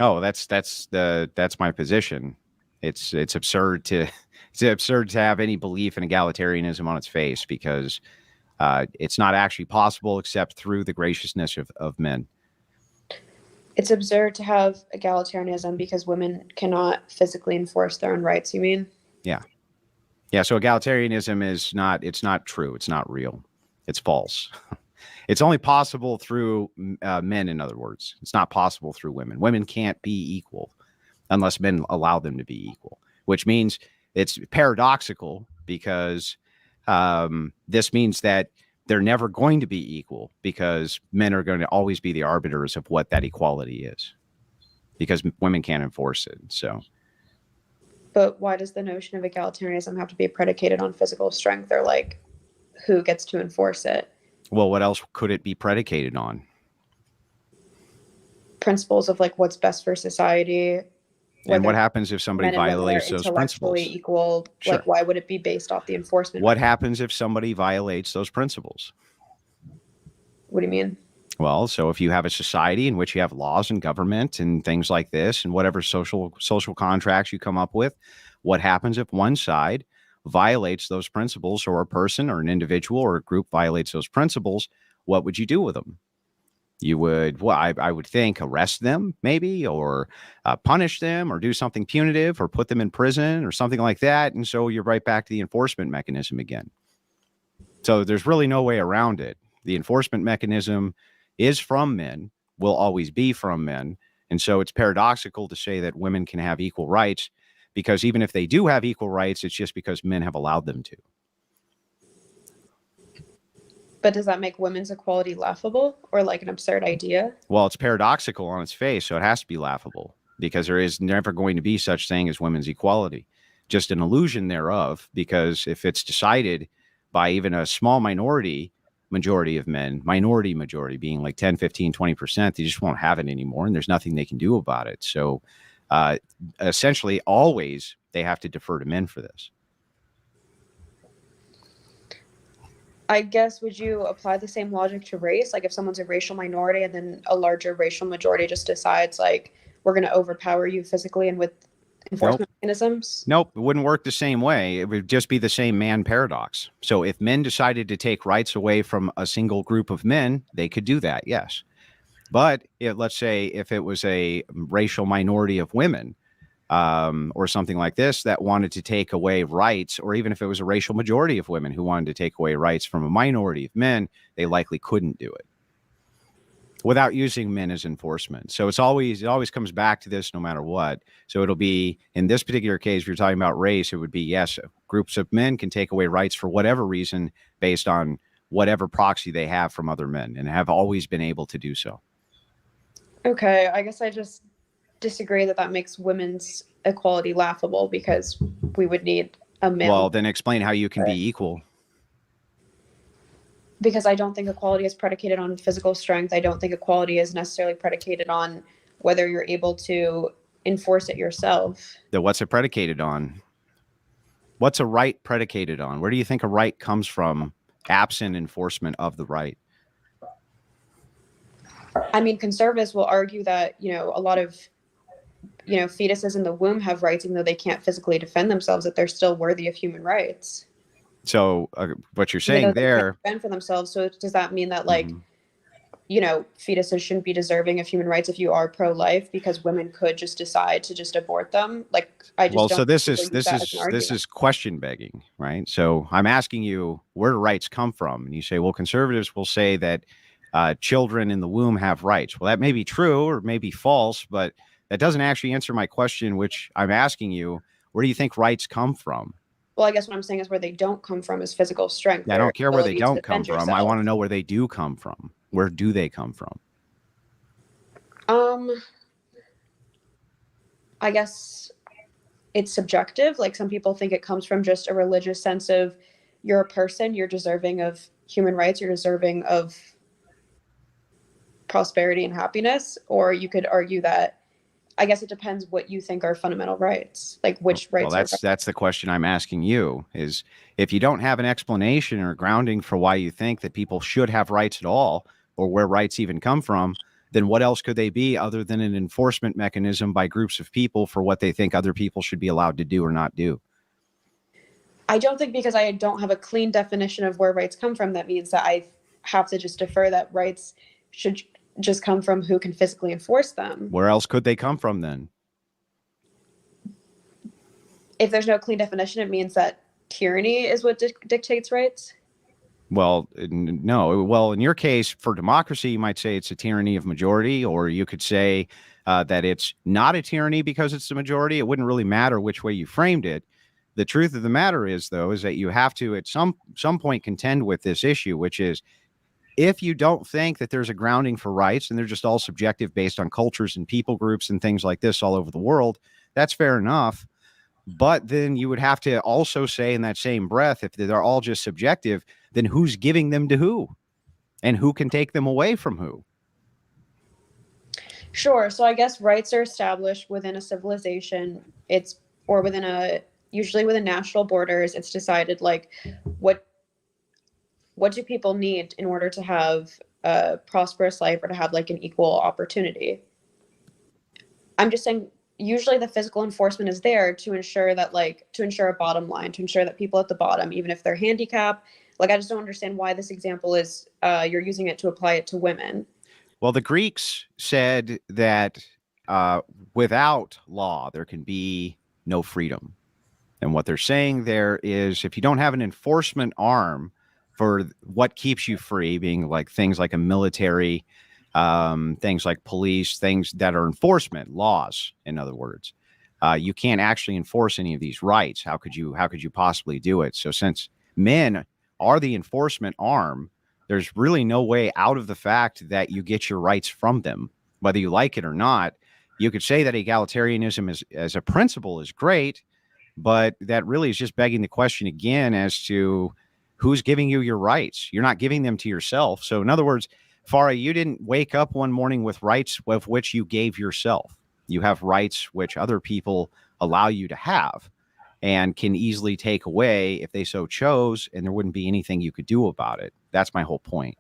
Oh, that's my position. It's absurd to have any belief in egalitarianism on its face, because it's not actually possible except through the graciousness of men. It's absurd to have egalitarianism because women cannot physically enforce their own rights, you mean? Yeah. Yeah. So egalitarianism is not, it's not true. It's not real. It's false. It's only possible through men, in other words. It's not possible through women. Women can't be equal unless men allow them to be equal, which means it's paradoxical, because this means that they're never going to be equal, because men are going to always be the arbiters of what that equality is, because women can't enforce it. So, but why does the notion of egalitarianism have to be predicated on physical strength, or like who gets to enforce it? well, what else could it be predicated on? Principles of like what's best for society. And what happens if somebody violates those principles? Equal, sure. Like, why would it be based off the enforcement? What happens if somebody violates those principles? What do you mean? Well, so if you have a society in which you have laws and government and things like this, and whatever social contracts you come up with, what happens if one side violates those principles, or a person or an individual or a group violates those principles? What would you do with them? You would, well, I would think, arrest them maybe, or punish them, or do something punitive, or put them in prison or something like that. And so you're right back to the enforcement mechanism again. So there's really no way around it. The enforcement mechanism is from men, will always be from men. And so it's paradoxical to say that women can have equal rights, because even if they do have equal rights, it's just because men have allowed them to. But does that make women's equality laughable, or like an absurd idea? Well, it's paradoxical on its face, so it has to be laughable, because there is never going to be such thing as women's equality, just an illusion thereof. Because if it's decided by even a small majority of men, minority majority being like 10, 15, 20%, they just won't have it anymore, and there's nothing they can do about it. So essentially, always they have to defer to men for this. I guess, would you apply the same logic to race? Like if someone's a racial minority and then a larger racial majority just decides like, we're going to overpower you physically and with enforcement mechanisms? Nope, it wouldn't work the same way. It would just be the same man paradox. So if men decided to take rights away from a single group of men, they could do that, yes. But let's say if it was a racial minority of women, or something like this, that wanted to take away rights, or even if it was a racial majority of women who wanted to take away rights from a minority of men, they likely couldn't do it without using men as enforcement. So it always comes back to this no matter what. So it'll be, in this particular case, if you're talking about race, it would be, yes, groups of men can take away rights for whatever reason based on whatever proxy they have from other men, and have always been able to do so. Okay, I guess I just disagree that makes women's equality laughable, because we would need a male. Well, then explain how you can be equal. Because I don't think equality is predicated on physical strength. I don't think equality is necessarily predicated on whether you're able to enforce it yourself. Then what's it predicated on? What's a right predicated on? Where do you think a right comes from absent enforcement of the right? I mean, conservatives will argue that, a lot of fetuses in the womb have rights, even though they can't physically defend themselves, that they're still worthy of human rights. So what you're saying there, defend for themselves. So does that mean that fetuses shouldn't be deserving of human rights if you are pro-life, because women could just decide to just abort them? Like, I just well, so this is question begging, right? So I'm asking you, where do rights come from? And you say, well, conservatives will say that children in the womb have rights. Well, that may be true or may be false, but that doesn't actually answer my question, which I'm asking you, where do you think rights come from? Well, I guess what I'm saying is where they don't come from is physical strength. I don't care where they don't come from. I want to know where they do come from. Where do they come from? I guess it's subjective. Like, some people think it comes from just a religious sense of, you're a person, you're deserving of human rights, you're deserving of prosperity and happiness. Or you could argue that, I guess it depends what you think are fundamental rights, like which rights. Well, that's the question I'm asking you, is if you don't have an explanation or grounding for why you think that people should have rights at all, or where rights even come from, then what else could they be other than an enforcement mechanism by groups of people for what they think other people should be allowed to do or not do? I don't think because I don't have a clean definition of where rights come from, that means that I have to just defer that rights should just come from who can physically enforce them. Where else could they come from then? If there's no clean definition, it means that tyranny is what dictates rights. Well, no. Well, in your case, for democracy, you might say it's a tyranny of majority, or you could say that it's not a tyranny because it's the majority. It wouldn't really matter which way you framed it. The truth of the matter is, though, is that you have to at some point contend with this issue, which is if you don't think that there's a grounding for rights and they're just all subjective based on cultures and people groups and things like this all over the world, that's fair enough. But then you would have to also say in that same breath, if they're all just subjective, then who's giving them to who? And who can take them away from who? Sure. So I guess rights are established within a civilization. Or usually within national borders. It's decided like what do people need in order to have a prosperous life or to have like an equal opportunity? I'm just saying usually the physical enforcement is there to ensure a bottom line, to ensure that people at the bottom, even if they're handicapped, like I just don't understand why this example is you're using it to apply it to women. Well, the Greeks said that without law, there can be no freedom. And what they're saying there is if you don't have an enforcement arm for what keeps you free, being like things like a military, things like police, things that are enforcement laws, in other words, you can't actually enforce any of these rights. How could you possibly do it? So since men are the enforcement arm, there's really no way out of the fact that you get your rights from them, whether you like it or not. You could say that egalitarianism as a principle is great, but that really is just begging the question again as to who's giving you your rights. You're not giving them to yourself. So in other words, Farha, you didn't wake up one morning with rights of which you gave yourself. You have rights which other people allow you to have and can easily take away if they so chose, and there wouldn't be anything you could do about it. That's my whole point.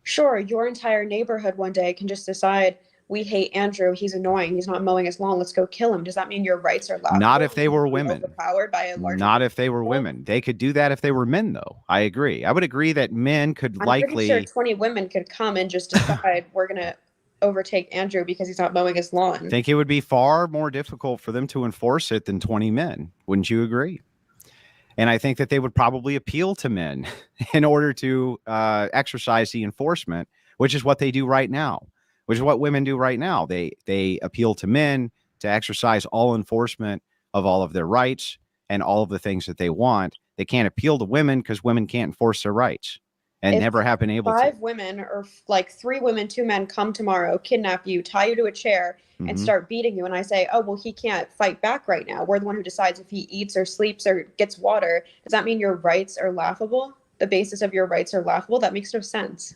Sure, your entire neighborhood one day can just decide, we hate Andrew, he's annoying, he's not mowing his lawn, let's go kill him. Does that mean your rights are laughable? Not if they were women. Overpowered by a larger Not if they were women. They could do that if they were men, though. I agree. I would agree that men could I'm pretty sure 20 women could come and just decide we're going to overtake Andrew because he's not mowing his lawn. I think it would be far more difficult for them to enforce it than 20 men. Wouldn't you agree? And I think that they would probably appeal to men in order to exercise the enforcement, which is what they do right now, which is what women do right now. They appeal to men to exercise all enforcement of all of their rights and all of the things that they want. They can't appeal to women because women can't enforce their rights and If never have been able to. 5 women or like 3 women, 2 men come tomorrow, kidnap you, tie you to a chair, and start beating you, and I say, oh, well, he can't fight back right now. We're the one who decides if he eats or sleeps or gets water. Does that mean your rights are laughable? The basis of your rights are laughable? That makes no sense.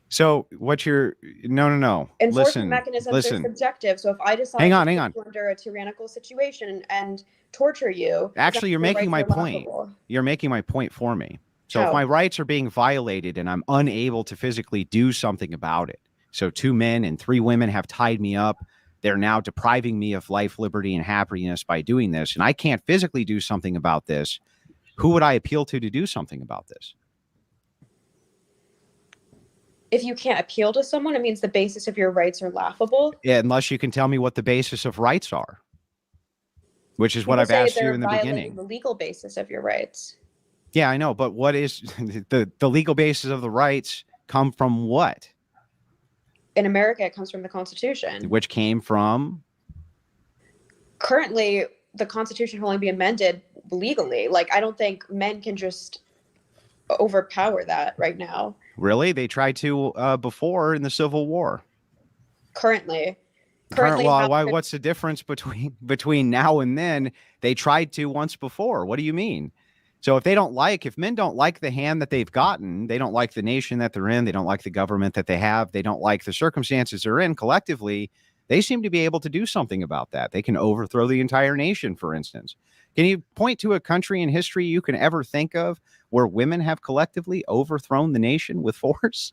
So what you're no. Enforcement mechanisms are subjective. So if I decide hang on. under a tyrannical situation and torture you, actually, you're making my point. You're making my point for me. So if my rights are being violated and I'm unable to physically do something about it, so 2 men and 3 women have tied me up, they're now depriving me of life, liberty, and happiness by doing this, and I can't physically do something about this, who would I appeal to do something about this? If you can't appeal to someone, it means the basis of your rights are laughable. Yeah, unless you can tell me what the basis of rights are, which is what I've asked you in the beginning. The legal basis of your rights. Yeah, I know, but what is the legal basis of the rights come from what? In America, it comes from the Constitution. Which came from? Currently, the Constitution can only be amended legally. Like, I don't think men can just overpower that right now. Really? They tried to before in the Civil War. Currently, what's the difference between now and then? They tried to once before. What do you mean? So if men don't like the hand that they've gotten, they don't like the nation that they're in, they don't like the government that they have, they don't like the circumstances they're in collectively, they seem to be able to do something about that. They can overthrow the entire nation, for instance. Can you point to a country in history you can ever think of where women have collectively overthrown the nation with force?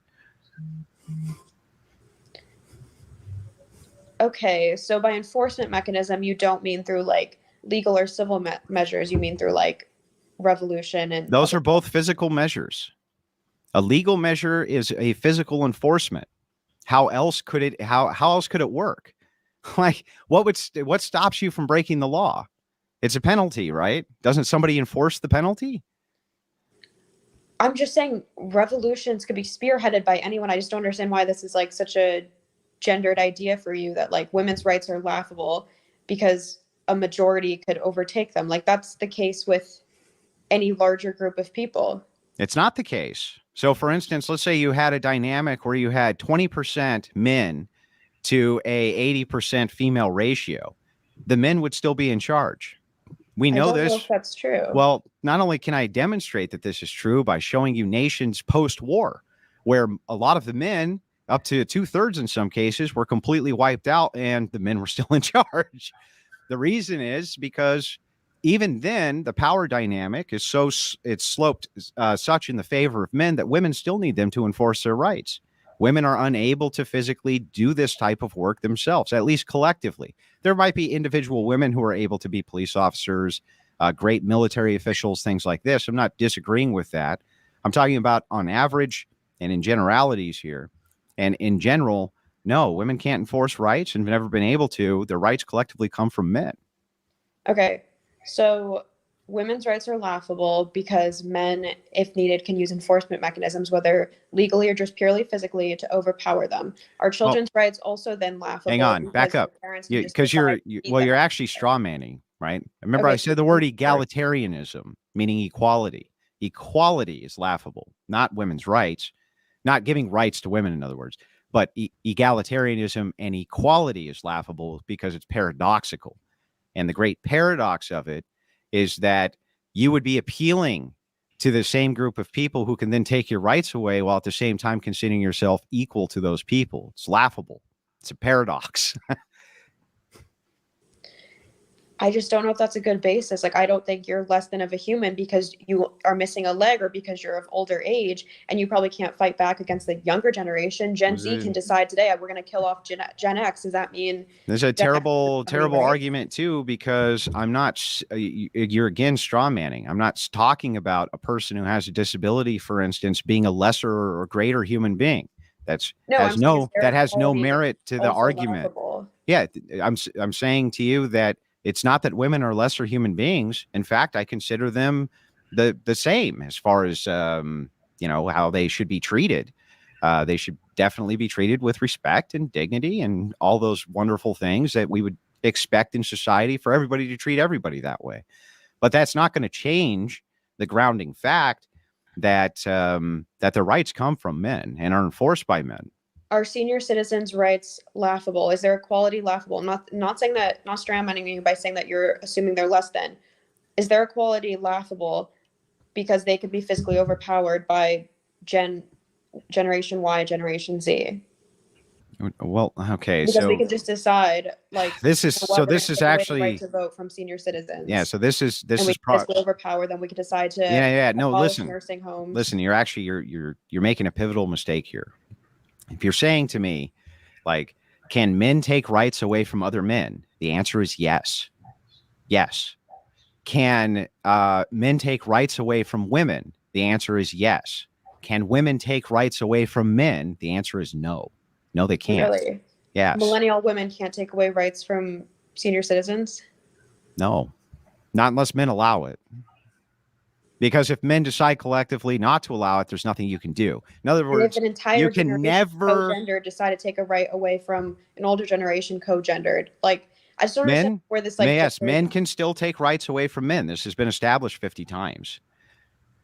Okay, so by enforcement mechanism, you don't mean through like legal or civil measures. You mean through like revolution and Those other. are both physical measures. A legal measure is a physical enforcement. How else could it how else could it work? Like what stops you from breaking the law? It's a penalty, right? Doesn't somebody enforce the penalty? I'm just saying revolutions could be spearheaded by anyone. I just don't understand why this is like such a gendered idea for you that like women's rights are laughable because a majority could overtake them. Like that's the case with any larger group of people. It's not the case. So for instance, let's say you had a dynamic where you had 20% men to a 80% female ratio. The men would still be in charge. We I know don't know if this. that's true. Well, not only can I demonstrate that this is true by showing you nations post-war, where a lot of the men, up to 2/3 in some cases, were completely wiped out and the men were still in charge. The reason is because even then, the power dynamic is it's sloped such in the favor of men that women still need them to enforce their rights. Women are unable to physically do this type of work themselves, at least collectively. There might be individual women who are able to be police officers, great military officials, things like this. I'm not disagreeing with that. I'm talking about on average and in generalities here. And in general, no, women can't enforce rights and have never been able to. Their rights collectively come from men. Okay, so women's rights are laughable because men, if needed, can use enforcement mechanisms, whether legally or just purely physically, to overpower them. Are Well, children's rights also then laughable? hang on, back Because up. their parents can just Because decide to beat them you're up? actually straw manning, right? Remember, I Okay, said the word egalitarianism, meaning equality. Equality is laughable, not women's rights, not giving rights to women, in other words. But egalitarianism and equality is laughable because it's paradoxical. And the great paradox of it is that you would be appealing to the same group of people who can then take your rights away while at the same time considering yourself equal to those people. It's laughable. It's a paradox. I just don't know if that's a good basis. Like, I don't think you're less than of a human because you are missing a leg or because you're of older age and you probably can't fight back against the younger generation. Gen Z can decide today, we're going to kill off Gen X. Does that mean There's a Gen X terrible, have any terrible rights? argument too, because I'm not, you're again straw manning. I'm not talking about a person who has a disability, for instance, being a lesser or greater human being. No, I'm saying is That their has no equality merit to the also argument. laughable? Yeah, I'm saying to you that it's not that women are lesser human beings. In fact, I consider them the same as far as how they should be treated. They should definitely be treated with respect and dignity and all those wonderful things that we would expect in society for everybody to treat everybody that way. But that's not going to change the grounding fact that that their rights come from men and are enforced by men. Are senior citizens' rights laughable? Is their equality laughable? Not saying that, not strawmanning you by saying that you're assuming they're less than. Is their equality laughable because they could be physically overpowered by Generation Y, Generation Z? Well, okay, Because we so could just decide, like, this is you know what, we're going this to is take away the right actually to vote from senior yeah. citizens, So this and we is can physically overpower them. We could decide to yeah. No, abolish nursing homes. listen. You're actually you're making a pivotal mistake here. If you're saying to me, like, can men take rights away from other men? The answer is yes. Yes. Can men take rights away from women? The answer is yes. Can women take rights away from men? The answer is no. No, they can't. Really, Yes. millennial women can't take away rights from senior citizens. No. Not unless men allow it. Because if men decide collectively not to allow it, there's nothing you can do. In other And if words, an you entire can generation never co-gendered decide to take a right away from an older generation co-gendered, like I just don't understand men where this may like yes, gender. men can still take rights away from men. This has been established 50 times.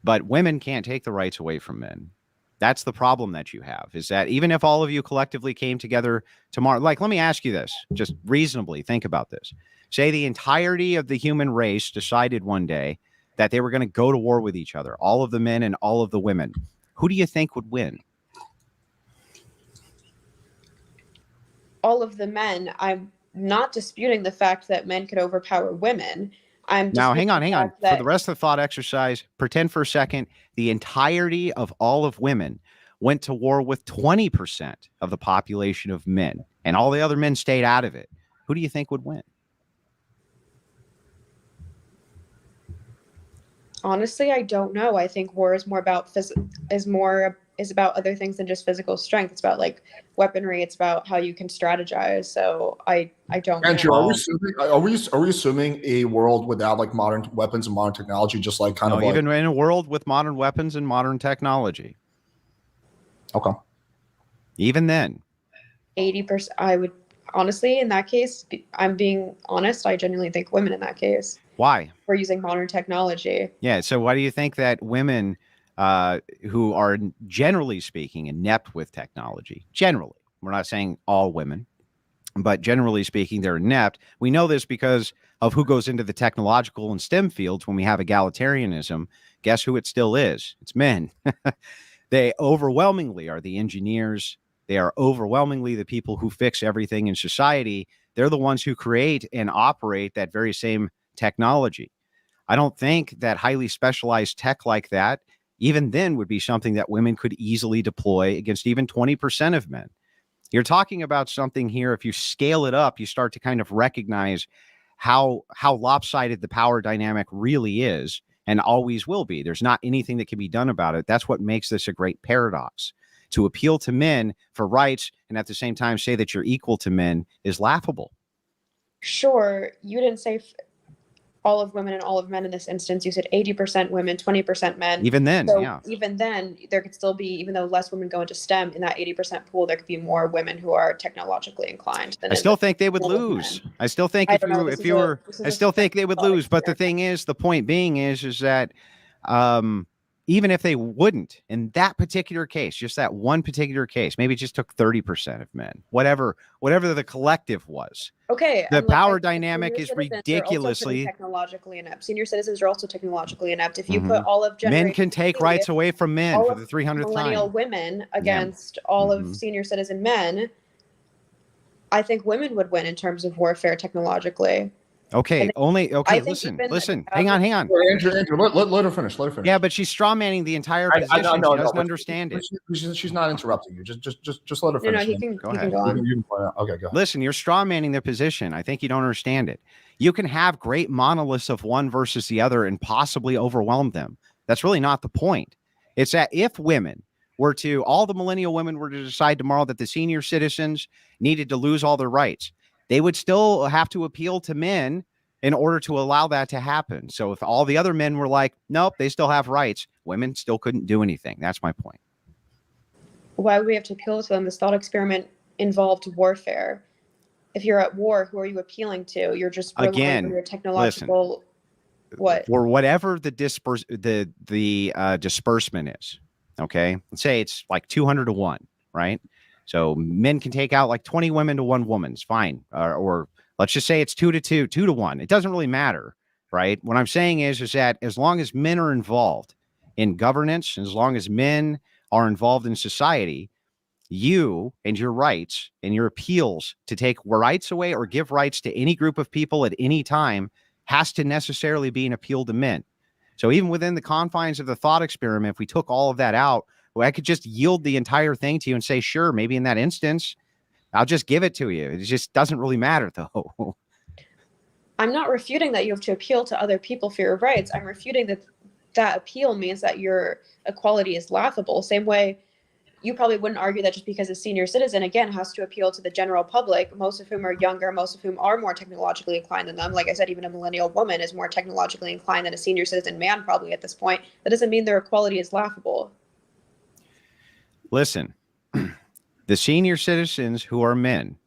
But women can't take the rights away from men. That's the problem that you have, is that even if all of you collectively came together tomorrow, like, let me ask you this, just reasonably think about this. Say the entirety of the human race decided one day that they were going to go to war with each other, all of the men and all of the women. Who do you think would win? All of the men. I'm not disputing the fact that men could overpower women. I'm Now, disputing the hang on. fact For the that rest of the thought exercise, pretend for a second the entirety of all of women went to war with 20% of the population of men and all the other men stayed out of it, who do you think would win? Honestly, I don't know. I think war is more about is about other things than just physical strength. It's about like weaponry. It's about how you can strategize. So I don't Andrew, know. are we assuming a world without like modern weapons and modern technology, just like kind of like, even in a world with modern weapons and modern technology? okay. Even then, 80%. I would honestly, in that case, I'm being honest. I genuinely think women in that case. why? We're using modern technology. Yeah. So why do you think that women who are generally speaking inept with technology, generally, we're not saying all women, but generally speaking, they're inept. We know this because of who goes into the technological and STEM fields when we have egalitarianism. Guess who it still is? It's men. They overwhelmingly are the engineers. They are overwhelmingly the people who fix everything in society. They're the ones who create and operate that very same technology. I don't think that highly specialized tech like that, even then, would be something that women could easily deploy against even 20% of men. You're talking about something here. If you scale it up, you start to kind of recognize how lopsided the power dynamic really is and always will be. There's not anything that can be done about it. That's what makes this a great paradox. To appeal to men for rights and at the same time say that you're equal to men is laughable. Sure, you didn't say all of women and all of men in this instance. You said 80% women, 20% men. Even then, so yeah. Even then, there could still be, even though less women go into STEM, in that 80% pool, there could be more women who are technologically inclined. I still think they would lose. I still think if you were, I still think they would lose. But the thing is, the point being is that even if they wouldn't, in that particular case, just that one particular case, maybe it just took 30% of men, whatever the collective was. Okay. The power dynamic is ridiculously technologically inept. Senior citizens are also technologically inept. If you put all of men can take rights away from men for the 300th time. Millennial women against all of senior citizen men, I think women would win in terms of warfare technologically. Okay, listen. Hang on. Andrew, let her finish. Yeah, but she's strawmanning the entire position. She doesn't understand it. She's not interrupting you. Just let her finish. No, he can go ahead. Okay, go ahead. Listen, you're strawmanning the position. I think you don't understand it. You can have great monoliths of one versus the other and possibly overwhelm them. That's really not the point. It's that if all the millennial women were to decide tomorrow that the senior citizens needed to lose all their rights, they would still have to appeal to men in order to allow that to happen. So if all the other men were like, nope, they still have rights, women still couldn't do anything. That's my point. Why would we have to appeal to them? This thought experiment involved warfare. If you're at war, who are you appealing to? You're just relying on your technological for whatever the disbursement is. Okay, let's say it's like 200 to 1, right? So men can take out like 20 women to 1 woman. It's fine. Or let's just say it's 2 to 2, 2 to 1. It doesn't really matter, right? What I'm saying is that as long as men are involved in governance, and as long as men are involved in society, you and your rights and your appeals to take rights away or give rights to any group of people at any time has to necessarily be an appeal to men. So even within the confines of the thought experiment, if we took all of that out, well, I could just yield the entire thing to you and say, sure, maybe in that instance, I'll just give it to you. It just doesn't really matter, though. I'm not refuting that you have to appeal to other people for your rights. I'm refuting that appeal means that your equality is laughable. Same way you probably wouldn't argue that just because a senior citizen, again, has to appeal to the general public, most of whom are younger, most of whom are more technologically inclined than them. Like I said, even a millennial woman is more technologically inclined than a senior citizen man probably at this point. That doesn't mean their equality is laughable. Listen, the senior citizens who are men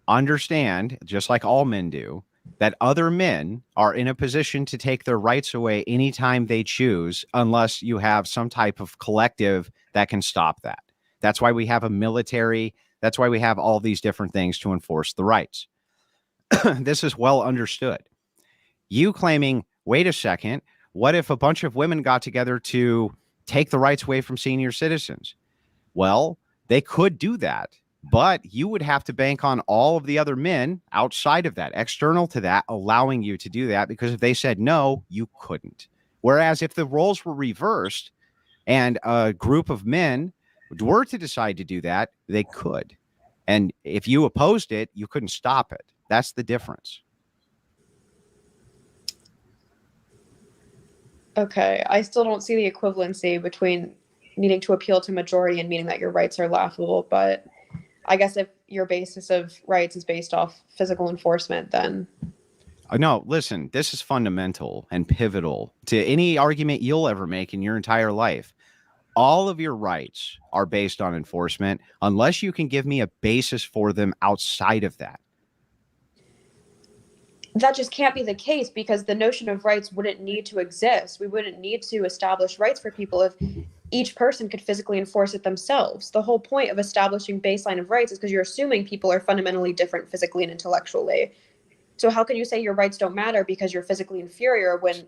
understand, just like all men do, that other men are in a position to take their rights away anytime they choose, unless you have some type of collective that can stop that. That's why we have a military. That's why we have all these different things to enforce the rights. This is well understood. You claiming, wait a second, what if a bunch of women got together to take the rights away from senior citizens? Well, they could do that, but you would have to bank on all of the other men outside of that, external to that, allowing you to do that, because if they said no, you couldn't. Whereas if the roles were reversed and a group of men were to decide to do that, they could. And if you opposed it, you couldn't stop it. That's the difference. Okay, I still don't see the equivalency between needing to appeal to majority and meaning that your rights are laughable. But I guess if your basis of rights is based off physical enforcement, then no, listen, this is fundamental and pivotal to any argument you'll ever make in your entire life. All of your rights are based on enforcement unless you can give me a basis for them outside of that. That just can't be the case, because the notion of rights wouldn't need to exist. We wouldn't need to establish rights for people if each person could physically enforce it themselves. The whole point of establishing baseline of rights is because you're assuming people are fundamentally different physically and intellectually. So how can you say your rights don't matter because you're physically inferior when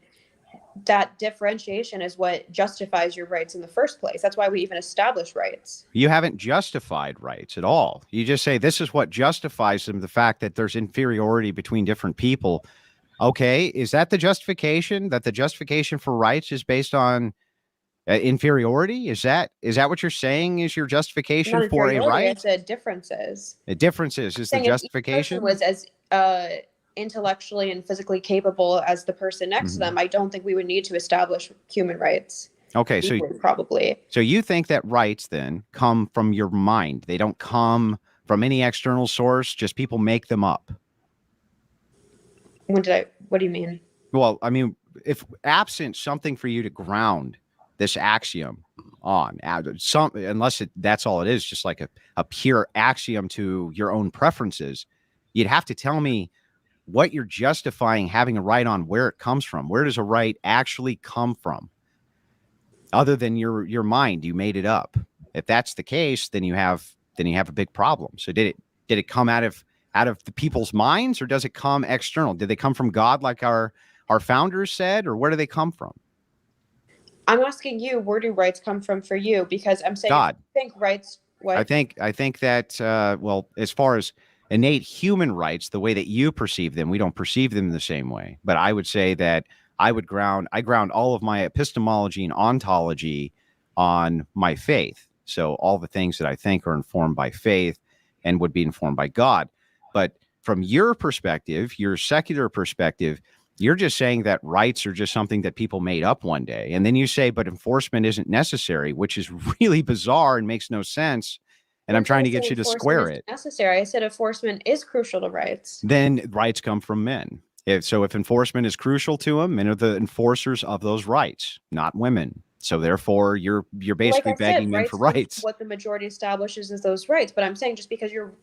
that differentiation is what justifies your rights in the first place? That's why we even establish rights. You haven't justified rights at all. You just say this is what justifies them, the fact that there's inferiority between different people. Okay, is that the justification? That the justification for rights is based on inferiority? Is that what you're saying is your justification for a right? I said differences. The differences is the justification. If each person was as intellectually and physically capable as the person next to them, I don't think we would need to establish human rights. Okay, so probably. So you think that rights then come from your mind? They don't come from any external source, just people make them up. What do you mean? Well, I mean, if absent something for you to ground this axiom on, unless that's all it is, just like a pure axiom to your own preferences, you'd have to tell me what you're justifying having a right on, where it comes from. Where does a right actually come from? Other than your mind, you made it up. If that's the case, then you have a big problem. So did it come out of the people's minds, or does it come external? Did they come from God, like our founders said, or where do they come from? I'm asking you, where do rights come from for you? Because I'm saying God. I think rights. What? I think that well, as far as innate human rights, the way that you perceive them, we don't perceive them the same way. But I would say that I ground all of my epistemology and ontology on my faith. So all the things that I think are informed by faith and would be informed by God. But from your perspective, your secular perspective, you're just saying that rights are just something that people made up one day. And then you say, but enforcement isn't necessary, which is really bizarre and makes no sense. And I'm trying to get you to square it. Necessary. I said enforcement is crucial to rights. Then rights come from men. If enforcement is crucial to them, men are the enforcers of those rights, not women. So therefore, you're basically begging men for rights. What the majority establishes is those rights. But I'm saying just because your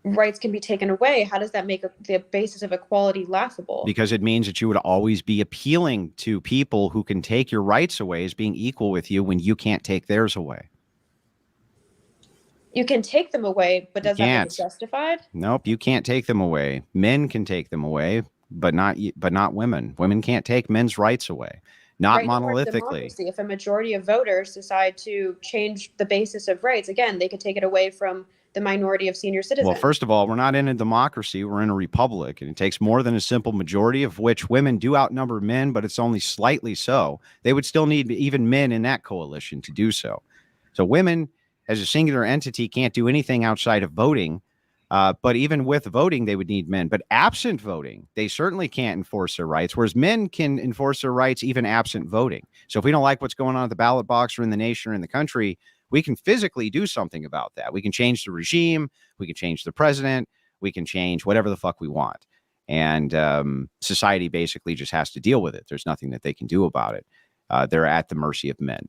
rights can be taken away, how does that make the basis of equality laughable? Because it means that you would always be appealing to people who can take your rights away as being equal with you when you can't take theirs away. You can take them away, but does that make it justified? Nope, you can't take them away. Men can take them away, but not women. Women can't take men's rights away, not monolithically. If a majority of voters decide to change the basis of rights, again, they could take it away from the minority of senior citizens. Well, first of all, we're not in a democracy. We're in a republic, and it takes more than a simple majority, of which women do outnumber men, but it's only slightly so. They would still need even men in that coalition to do so. So women, as a singular entity, can't do anything outside of voting. But even with voting, they would need men. But absent voting, they certainly can't enforce their rights, whereas men can enforce their rights even absent voting. So if we don't like what's going on at the ballot box or in the nation or in the country, we can physically do something about that. We can change the regime. We can change the president. We can change whatever the fuck we want. And society basically just has to deal with it. There's nothing that they can do about it. They're at the mercy of men.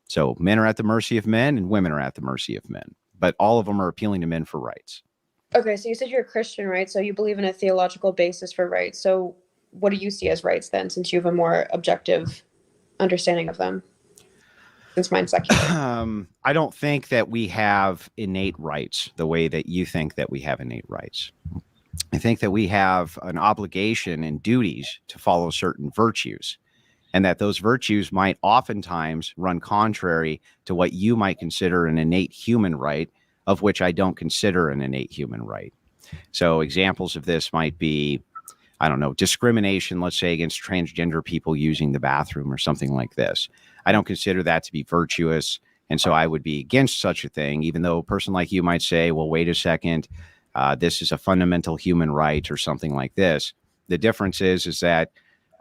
So men are at the mercy of men and women are at the mercy of men. But all of them are appealing to men for rights. Okay, so you said you're a Christian, right? So you believe in a theological basis for rights. So what do you see as rights then, since you have a more objective understanding of them? Since mine's secular. I don't think that we have innate rights the way that you think that we have innate rights. I think that we have an obligation and duties to follow certain virtues, and that those virtues might oftentimes run contrary to what you might consider an innate human right, of which I don't consider an innate human right. So examples of this might be, I don't know, discrimination, let's say, against transgender people using the bathroom or something like this. I don't consider that to be virtuous. And so I would be against such a thing, even though a person like you might say, well, wait a second, this is a fundamental human right or something like this. The difference is that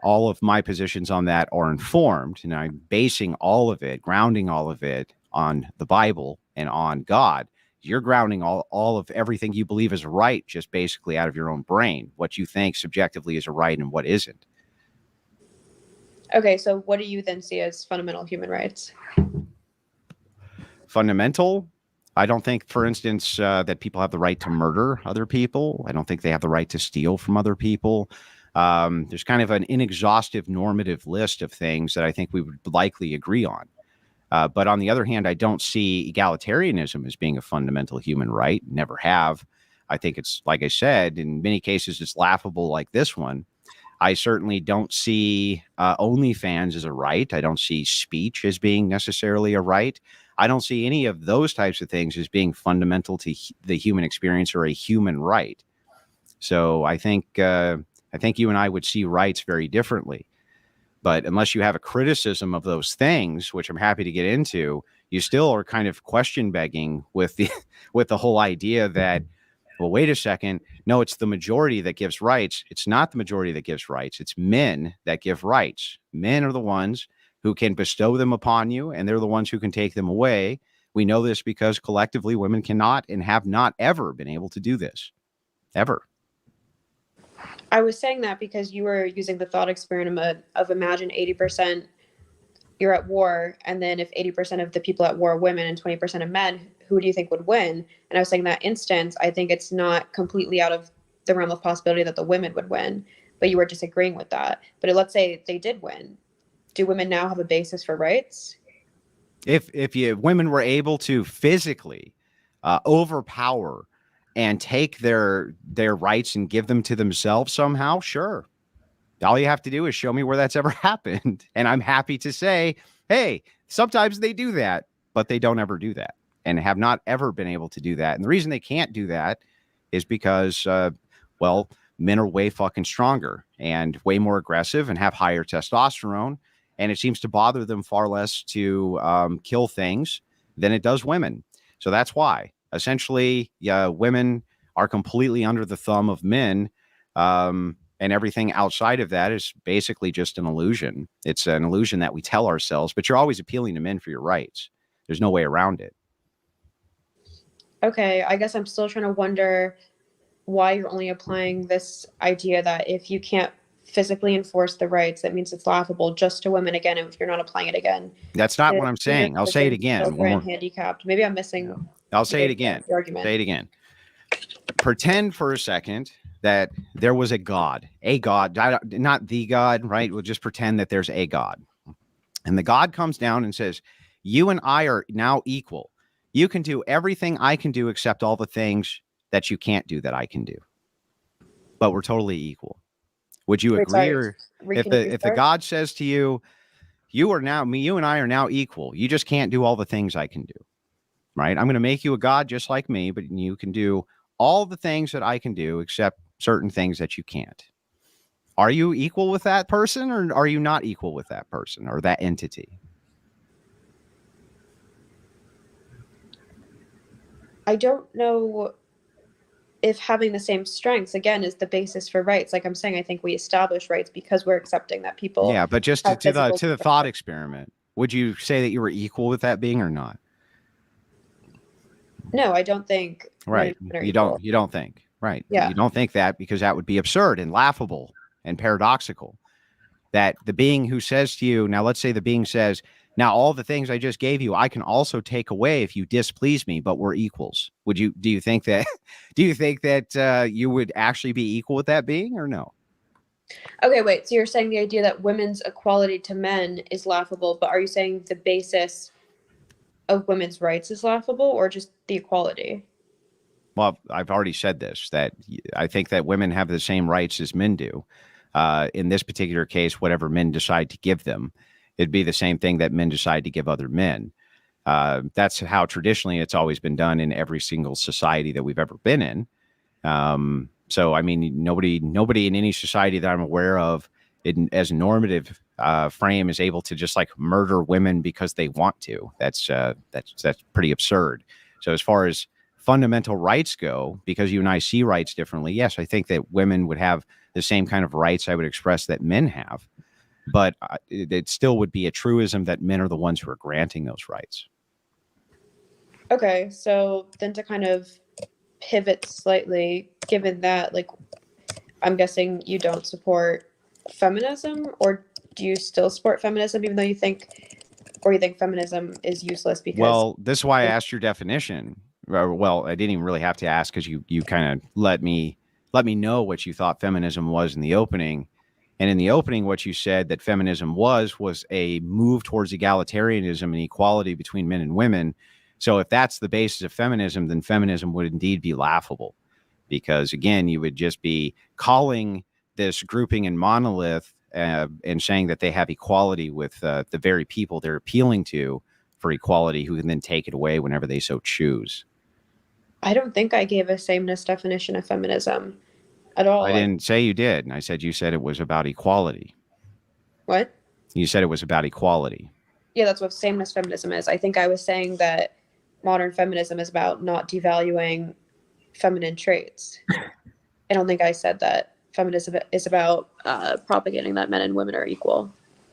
all of my positions on that are informed, and I'm basing all of it, grounding all of it on the Bible and on God. You're grounding all of everything you believe is right just basically out of your own brain, what you think subjectively is a right and what isn't. Okay, so what do you then see as fundamental human rights? Fundamental? I don't think, for instance, that people have the right to murder other people. I don't think they have the right to steal from other people. There's kind of an inexhaustive normative list of things that I think we would likely agree on. But on the other hand, I don't see egalitarianism as being a fundamental human right. Never have. I think it's, like I said, in many cases, it's laughable like this one. I certainly don't see OnlyFans as a right. I don't see speech as being necessarily a right. I don't see any of those types of things as being fundamental to the human experience or a human right. So I think you and I would see rights very differently. But unless you have a criticism of those things, which I'm happy to get into, you still are kind of question begging with the whole idea that, well, wait a second. No, it's the majority that gives rights. It's not the majority that gives rights. It's men that give rights. Men are the ones who can bestow them upon you, and they're the ones who can take them away. We know this because collectively women cannot and have not ever been able to do this. Ever. I was saying that because you were using the thought experiment of imagine 80% you're at war, and then if 80% of the people at war are women and 20% of men, who do you think would win? And I was saying that instance, I think it's not completely out of the realm of possibility that the women would win, but you were disagreeing with that. But let's say they did win. Do women now have a basis for rights? If women were able to physically overpower and take their rights and give them to themselves somehow, sure. All you have to do is show me where that's ever happened. And I'm happy to say, hey, sometimes they do that, but they don't ever do that and have not ever been able to do that. And the reason they can't do that is because, well, men are way fucking stronger and way more aggressive and have higher testosterone. And it seems to bother them far less to kill things than it does women. So that's why. Essentially, women are completely under the thumb of men, and everything outside of that is basically just an illusion. It's an illusion that we tell ourselves, but you're always appealing to men for your rights. There's no way around it. Okay, I guess I'm still trying to wonder why you're only applying this idea that if you can't physically enforce the rights, that means it's laughable just to women again, if you're not applying it again. That's not what I'm saying. I'll say it again. Handicapped. Maybe I'm missing. Yeah. I'll say it again. Say it again. Pretend for a second that there was a God, not the God, right? We'll just pretend that there's a God. And the God comes down and says, you and I are now equal. You can do everything I can do except all the things that you can't do that I can do. But we're totally equal. Would you agree? Or if the God says to you, you and I are now equal. You just can't do all the things I can do. Right? I'm going to make you a God just like me, but you can do all the things that I can do except certain things that you can't. Are you equal with that person, or are you not equal with that person or that entity? I don't know if having the same strengths, again, is the basis for rights. Like I'm saying, I think we establish rights because we're accepting that people. Yeah, but just to the thought experiment, would you say that you were equal with that being or not? No, I don't think. Right. You don't think. Right. Yeah. You don't think that because that would be absurd and laughable and paradoxical. That the being who says to you, now let's say the being says, now all the things I just gave you, I can also take away if you displease me, but we're equals. Do you think that you would actually be equal with that being or no? Okay, wait. So you're saying the idea that women's equality to men is laughable, but are you saying the basis of women's rights is laughable or just the equality? Well, I've already said this, that I think that women have the same rights as men do. In this particular case, whatever men decide to give them, it'd be the same thing that men decide to give other men. That's how traditionally it's always been done in every single society that we've ever been in. So, I mean, nobody in any society that I'm aware of as a normative frame is able to just like murder women because they want to. That's pretty absurd. So as far as fundamental rights go, because you and I see rights differently, yes, I think that women would have the same kind of rights I would express that men have, but it still would be a truism that men are the ones who are granting those rights. Okay, so then to kind of pivot slightly, given that, like, I'm guessing you don't support feminism, or do you still support feminism even though you think feminism is useless because... Well, this is why I asked your definition. Well, I didn't even really have to ask because you kind of let me know what you thought feminism was in the opening. And in the opening, what you said that feminism was a move towards egalitarianism and equality between men and women. So if that's the basis of feminism, then feminism would indeed be laughable, because again, you would just be calling this grouping and monolith and saying that they have equality with the very people they're appealing to for equality, who can then take it away whenever they so choose. I don't think I gave a sameness definition of feminism at all. I didn't say you did. And I said, you said it was about equality. What? You said it was about equality. Yeah, that's what sameness feminism is. I think I was saying that modern feminism is about not devaluing feminine traits. I don't think I said that feminism is about propagating that men and women are equal.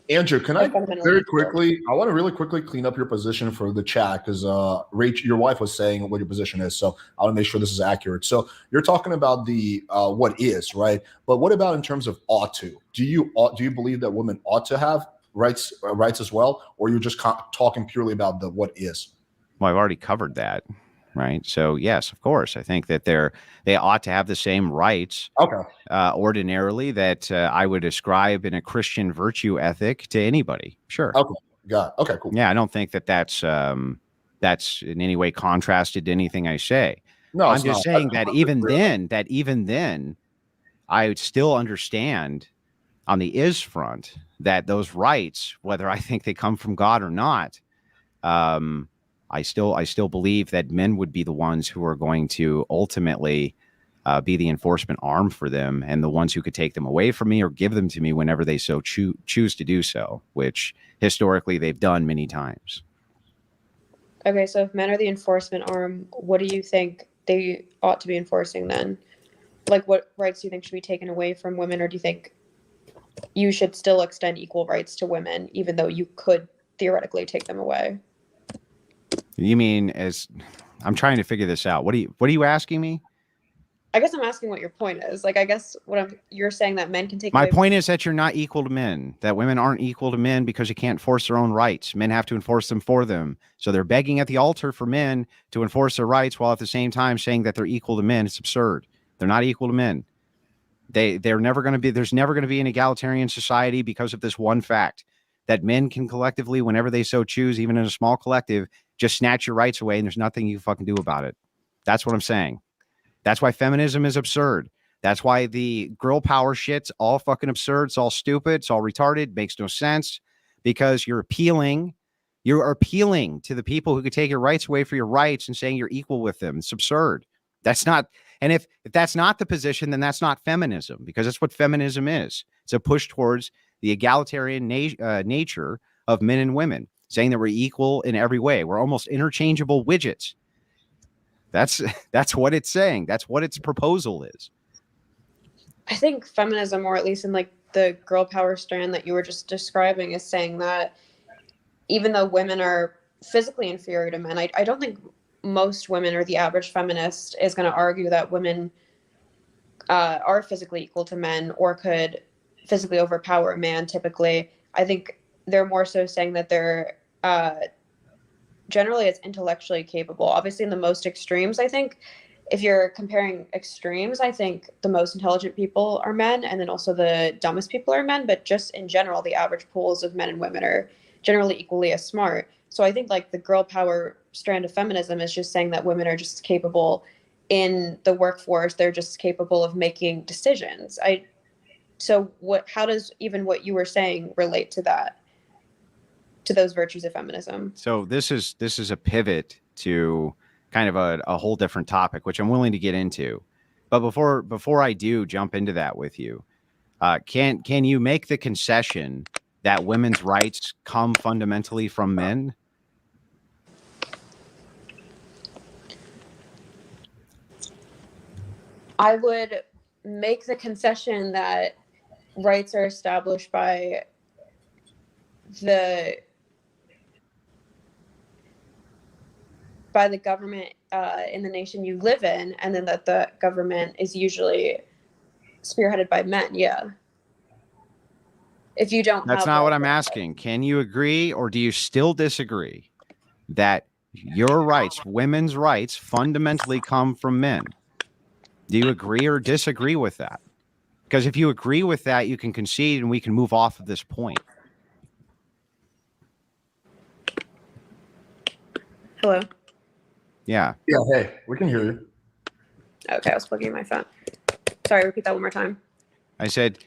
Andrew, can I very quickly, I want to really quickly clean up your position for the chat, because Rach, your wife was saying what your position is. So I want to make sure this is accurate. So you're talking about the what is, right? But what about in terms of ought to? Do you believe that women ought to have rights as well? Or you're just talking purely about the what is? Well, I've already covered that. Right. So, yes, of course, I think that they ought to have the same rights. Okay. Ordinarily that I would ascribe in a Christian virtue ethic to anybody. Sure. Okay. Got it. Okay, cool. Yeah. I don't think that that's in any way contrasted to anything I say. No, I'm just saying that even then, I would still understand on the is front that those rights, whether I think they come from God or not, I still believe that men would be the ones who are going to ultimately be the enforcement arm for them, and the ones who could take them away from me or give them to me whenever they so choose to do so, which historically they've done many times. Okay, so if men are the enforcement arm, what do you think they ought to be enforcing then? Like, what rights do you think should be taken away from women, or do you think you should still extend equal rights to women, even though you could theoretically take them away? You mean, as I'm trying to figure this out. What are you asking me? I guess I'm asking what your point is. Like, I guess you're saying that men can take my away... point is that you're not equal to men, that women aren't equal to men because you can't force their own rights. Men have to enforce them for them. So they're begging at the altar for men to enforce their rights while at the same time saying that they're equal to men. It's absurd. They're not equal to men. They're never going to be, there's never going to be an egalitarian society because of this one fact, that men can collectively, whenever they so choose, even in a small collective, just snatch your rights away, and there's nothing you fucking do about it. That's what I'm saying. That's why feminism is absurd. That's why the girl power shit's all fucking absurd. It's all stupid. It's all retarded. Makes no sense, because you're appealing to the people who could take your rights away for your rights and saying you're equal with them. It's absurd. That's not. And if that's not the position, then that's not feminism, because that's what feminism is. It's a push towards the egalitarian nature of men and women, saying that we're equal in every way. We're almost interchangeable widgets. That's what it's saying. That's what its proposal is. I think feminism, or at least in like the girl power strand that you were just describing, is saying that even though women are physically inferior to men, I don't think most women, or the average feminist, is going to argue that women are physically equal to men or could physically overpower a man typically. I think they're more so saying that they're generally as intellectually capable. Obviously, in the most extremes, I think if you're comparing extremes, I think the most intelligent people are men, and then also the dumbest people are men. But just in general, the average pools of men and women are generally equally as smart. So I think like the girl power strand of feminism is just saying that women are just capable in the workforce. They're just capable of making decisions. How does even what you were saying relate to that, to those virtues of feminism? So this is a pivot to kind of a whole different topic, which I'm willing to get into. But before I do jump into that with you, Can you make the concession that women's rights come fundamentally from men? I would make the concession that rights are established by the government in the nation you live in, and then that the government is usually spearheaded by men. Yeah. If you don't That's have not what like I'm asking. Can you agree, or do you still disagree that your rights, women's rights, fundamentally come from men? Do you agree or disagree with that? Because if you agree with that, you can concede and we can move off of this point. Hello? Yeah. Yeah, hey, we can hear you. Okay, I was plugging in my phone. Sorry, repeat that one more time. I said,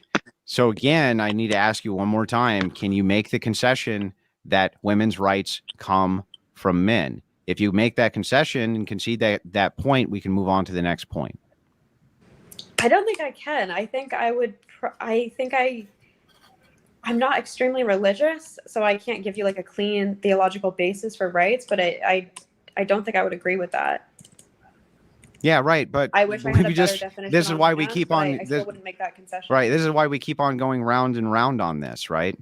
so again, I need to ask you one more time. Can you make the concession that women's rights come from men? If you make that concession and concede that point, we can move on to the next point. I don't think I can. I think I would. I'm not extremely religious, so I can't give you like a clean theological basis for rights. But I don't think I would agree with that. Yeah, right. But I wish I had a better definition. This is why we hand, keep on. I still wouldn't make that concession. Right. This is why we keep on going round and round on this, right?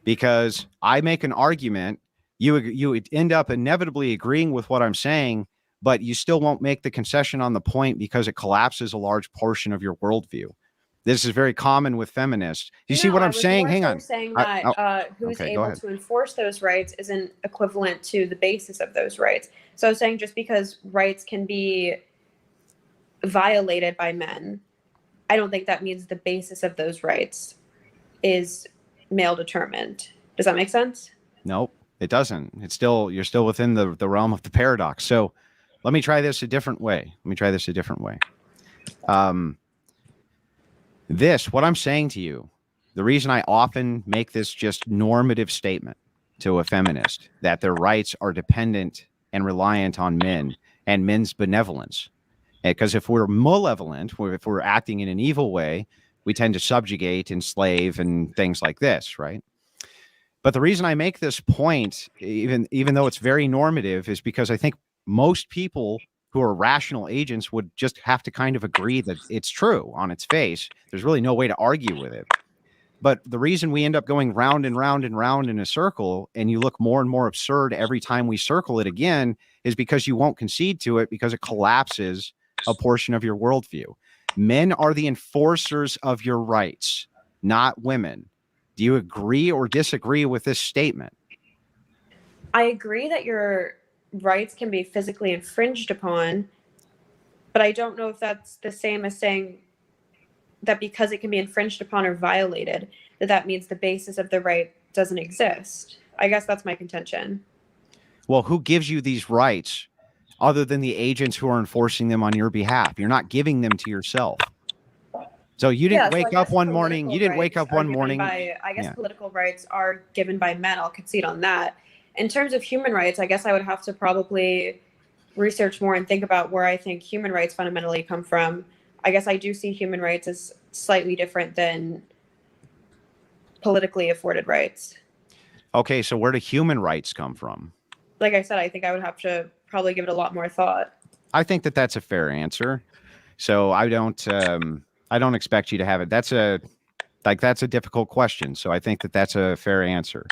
Because I make an argument, you end up inevitably agreeing with what I'm saying, but you still won't make the concession on the point because it collapses a large portion of your worldview. This is very common with feminists. You see what I'm saying? Hang on. Saying that who's able to enforce those rights isn't equivalent to the basis of those rights. So I was saying just because rights can be violated by men, I don't think that means the basis of those rights is male determined. Does that make sense? Nope, it doesn't. You're still within the realm of the paradox. So let me try this a different way. What I'm saying to you, the reason I often make this just normative statement to a feminist, that their rights are dependent and reliant on men and men's benevolence. Because if we're malevolent, if we're acting in an evil way, we tend to subjugate, enslave, and things like this, right? But the reason I make this point, even though it's very normative, is because I think most people who are rational agents would just have to kind of agree that it's true on its face. There's really no way to argue with it. But the reason we end up going round and round and round in a circle, and you look more and more absurd every time we circle it again, is because you won't concede to it, because it collapses a portion of your worldview. Men are the enforcers of your rights, not women. Do you agree or disagree with this statement? I agree that your rights can be physically infringed upon, but I don't know if that's the same as saying that because it can be infringed upon or violated, that means the basis of the right doesn't exist. I guess that's my contention. Well, who gives you these rights other than the agents who are enforcing them on your behalf? You're not giving them to yourself. So you didn't wake up one morning. You didn't wake up one morning. I guess political rights are given by men. I'll concede on that. In terms of human rights, I guess I would have to probably research more and think about where I think human rights fundamentally come from. I guess I do see human rights as slightly different than politically afforded rights. Okay, so where do human rights come from? Like I said, I think I would have to probably give it a lot more thought. I think that that's a fair answer. So I don't expect you to have it. That's a difficult question. So I think that that's a fair answer.